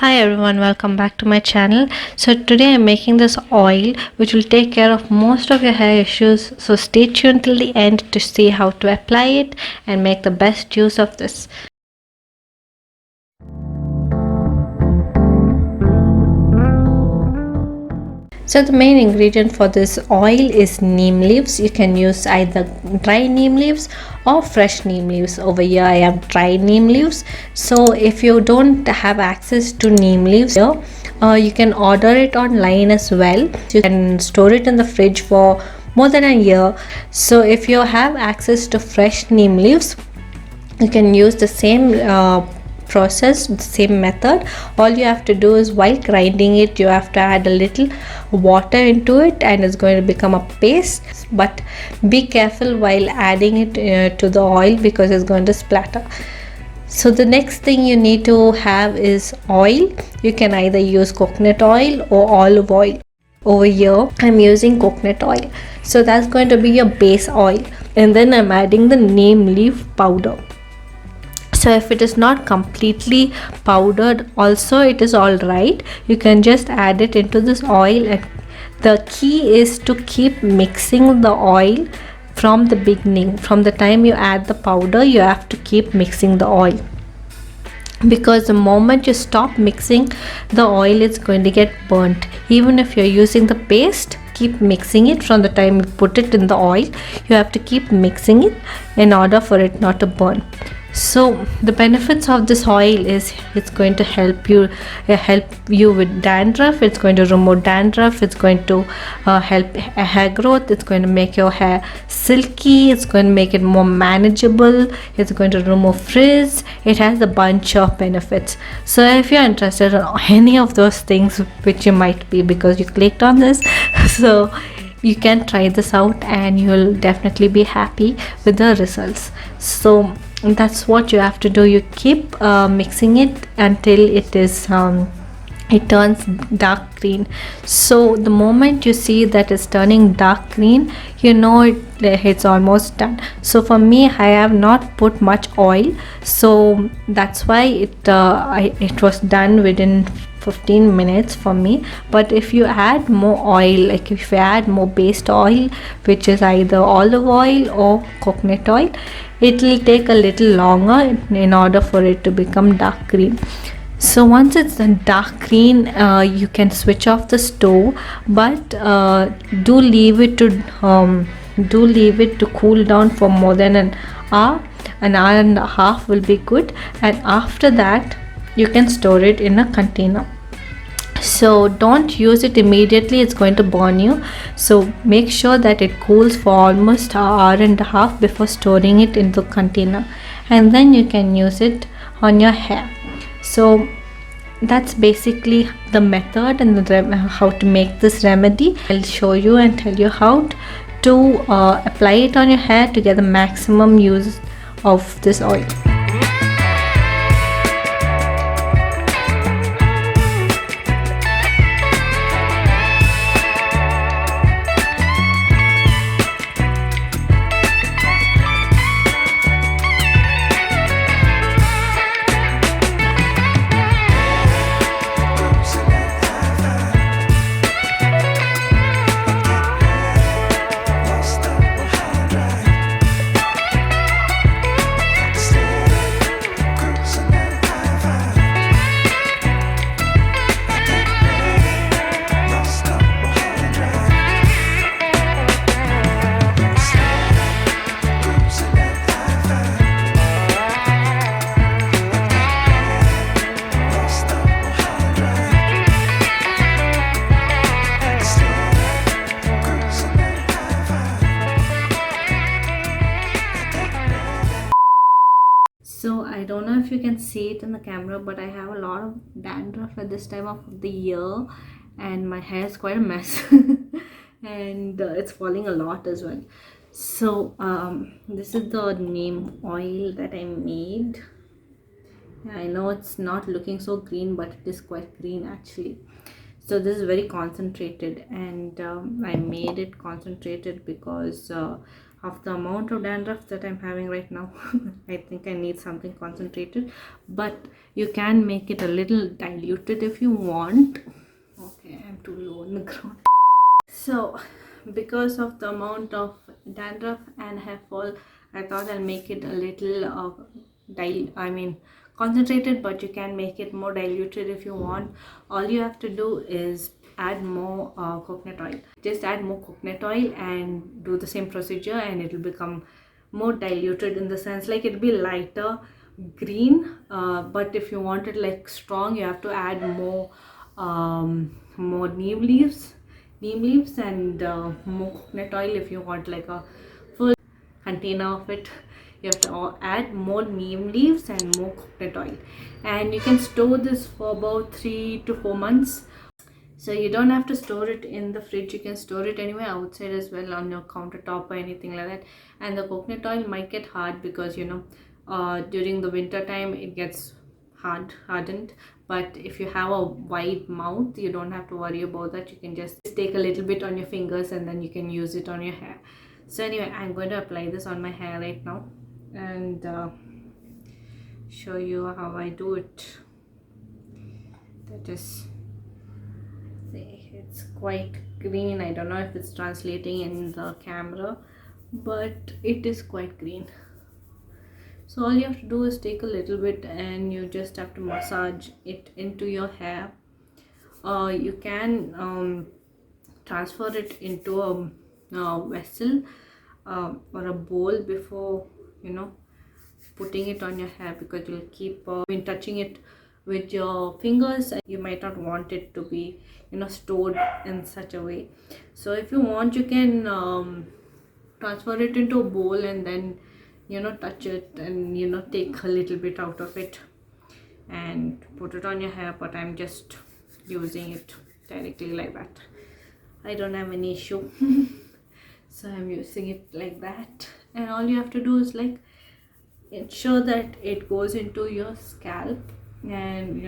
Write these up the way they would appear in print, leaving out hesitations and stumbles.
Hi everyone, welcome back to my channel. So today I'm making this oil which will take care of most of your hair issues. So stay tuned till the end to see how to apply it and make the best use of this. So the main ingredient for this oil is neem leaves. You can use either dry neem leaves or fresh neem leaves. Over here I have dry neem leaves. So if you don't have access to neem leaves here, you can order it online as well. You can store it in the fridge for more than a year. So if you have access to fresh neem leaves, you can use the same process, the same method. All you have to do is while grinding it, you have to add a little water into it and it's going to become a paste. But be careful while adding it to the oil because it's going to splatter. So the next thing you need to have is oil. You can either use coconut oil or olive oil. Over here I'm using coconut oil, so that's going to be your base oil, and then I'm adding the neem leaf powder. So if it is not completely powdered also, it is all right. You can just add it into this oil, and the key is to keep mixing the oil from the beginning. From the time you add the powder, you have to keep mixing the oil, because the moment you stop mixing, the oil is going to get burnt. Even if you're using the paste, keep mixing it. From the time you put it in the oil, you have to keep mixing it in order for it not to burn. So the benefits of this oil is it's going to help you with dandruff. It's going to remove dandruff. It's going to help hair growth. It's going to make your hair silky. It's going to make it more manageable. It's going to remove frizz. It has a bunch of benefits. So if you're interested in any of those things, which you might be because you clicked on this, so you can try this out and you'll definitely be happy with the results. So that's what you have to do. You keep mixing it until it is it turns dark green. So the moment you see that it's turning dark green, you know it's almost done. So for me, I have not put much oil, so that's why it was done within 15 minutes for me. But if you add more oil, like if you add more based oil, which is either olive oil or coconut oil, it will take a little longer in order for it to become dark green. So once it's a dark green, you can switch off the stove, but do leave it to cool down for more than an hour. An hour and a half will be good, and after that you can store it in a container. So don't use it immediately, it's going to burn you. So make sure that it cools for almost an hour and a half before storing it in the container, and then you can use it on your hair. So that's basically the method and how to make this remedy. I'll show you and tell you how to apply it on your hair to get the maximum use of this oil. So I don't know if you can see it in the camera, but I have a lot of dandruff at this time of the year, and my hair is quite a mess and it's falling a lot as well. So this is the neem oil that I made. I know it's not looking so green, but it is quite green actually. So this is very concentrated, and I made it concentrated because of the amount of dandruff that I'm having right now. I think I need something concentrated, but you can make it a little diluted if you want. Okay, I'm too low on the ground. So because of the amount of dandruff and hair fall, I thought I'll make it a little concentrated, but you can make it more diluted if you want. All you have to do is add more coconut oil. Just add more coconut oil and do the same procedure, and it will become more diluted, in the sense like it'll be lighter green, but if you want it like strong, you have to add more neem leaves and more coconut oil. If you want like a full container of it, you have to add more neem leaves and more coconut oil, and you can store this for about 3 to 4 months. So you don't have to store it in the fridge, you can store it anywhere outside as well, on your countertop or anything like that. And the coconut oil might get hard because during the winter time it gets hardened, but if you have a wide mouth, you don't have to worry about that. You can just take a little bit on your fingers and then you can use it on your hair. So anyway, I'm going to apply this on my hair right now and show you how I do it. That is, it's quite green. I don't know if it's translating in the camera, but it is quite green. So all you have to do is take a little bit and you just have to massage it into your hair. You can transfer it into a vessel or a bowl before putting it on your hair, because you'll keep touching it with your fingers. You might not want it to be stored in such a way. So if you want, you can transfer it into a bowl and then touch it and take a little bit out of it and put it on your hair. But I'm just using it directly like that. I don't have any issue. So I'm using it like that, and all you have to do is like ensure that it goes into your scalp, and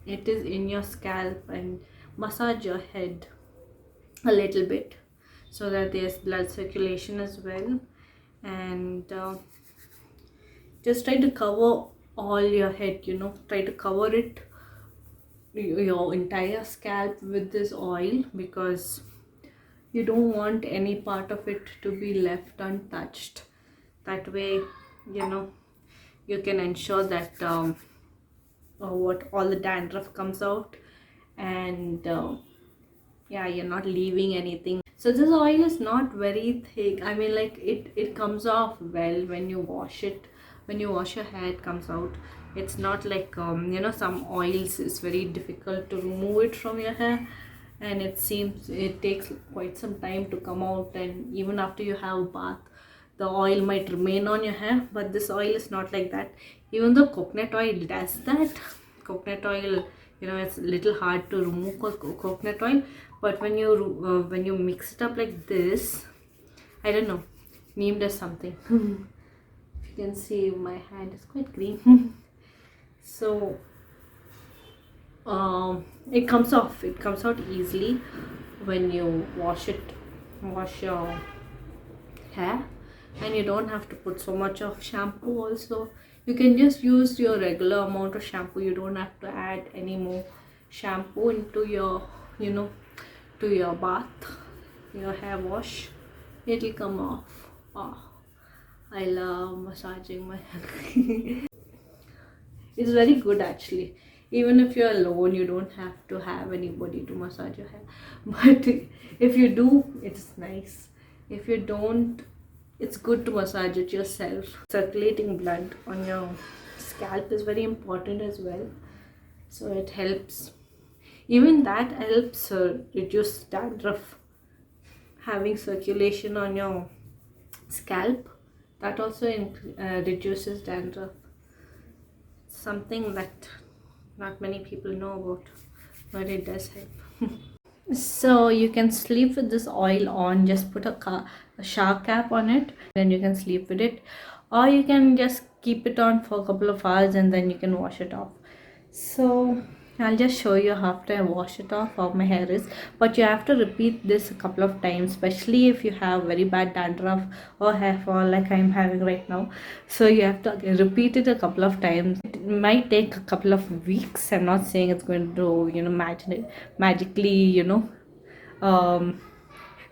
it is in your scalp, and massage your head a little bit so that there's blood circulation as well. And just try to cover all your head, try to cover it, your entire scalp with this oil, because you don't want any part of it to be left untouched. That way you can ensure that all the dandruff comes out, and yeah, you're not leaving anything. So this oil is not very thick. I mean, like it comes off well when you wash it. When you wash your hair, it comes out. It's not like some oils is very difficult to remove it from your hair, and it seems it takes quite some time to come out. And even after you have a bath, the oil might remain on your hair. But this oil is not like that. Even though coconut oil does that, coconut oil, it's a little hard to remove coconut oil, but when you mix it up like this, I don't know, neem does something. If you can see, my hand is quite green. So it comes out easily when you wash your hair, and you don't have to put so much of shampoo. Also, you can just use your regular amount of shampoo. You don't have to add any more shampoo into your to your bath, your hair wash. It'll come off. Oh, I love massaging my hair. It's very good actually. Even if you're alone, you don't have to have anybody to massage your hair. But if you do, it's nice. If you don't, it's good to massage it yourself. Circulating blood on your scalp is very important as well. So it helps. Even that helps reduce dandruff. Having circulation on your scalp, that also reduces dandruff. Something that not many people know about, but it does help. So you can sleep with this oil on. Just put a shower cap on it, then you can sleep with it, or you can just keep it on for a couple of hours and then you can wash it off. So I'll just show you after I wash it off how my hair is. But you have to repeat this a couple of times, especially if you have very bad dandruff or hair fall like I'm having right now. So you have to repeat it a couple of times. It might take a couple of weeks. I'm not saying it's going to, magically, um,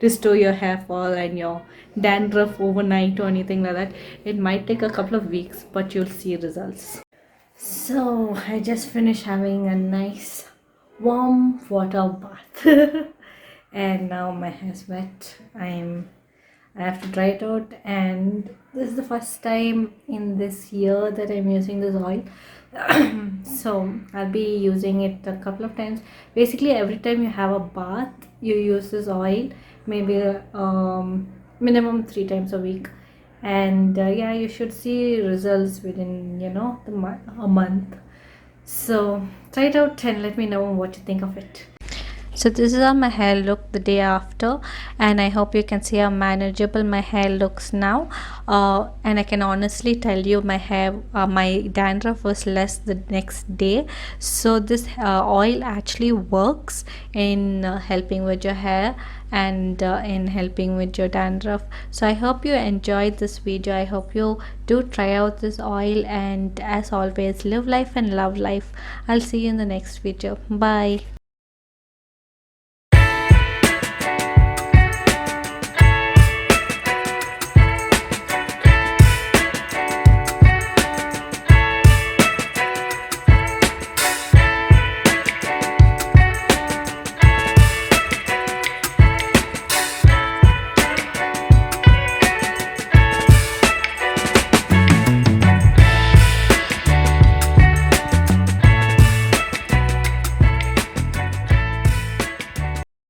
restore your hair fall and your dandruff overnight or anything like that. It might take a couple of weeks, but you'll see results. So I just finished having a nice warm water bath and now my hair's wet. I have to dry it out, and this is the first time in this year that I'm using this oil. So I'll be using it a couple of times. Basically every time you have a bath you use this oil, maybe minimum 3 times a week, and yeah, you should see results within a month. So try it out and let me know what you think of it. So this is how my hair looked the day after, and I hope you can see how manageable my hair looks now. And I can honestly tell you my dandruff was less the next day. So this oil actually works in helping with your hair and in helping with your dandruff. So I hope you enjoyed this video. I hope you do try out this oil, and as always, live life and love life. I'll see you in the next video. Bye.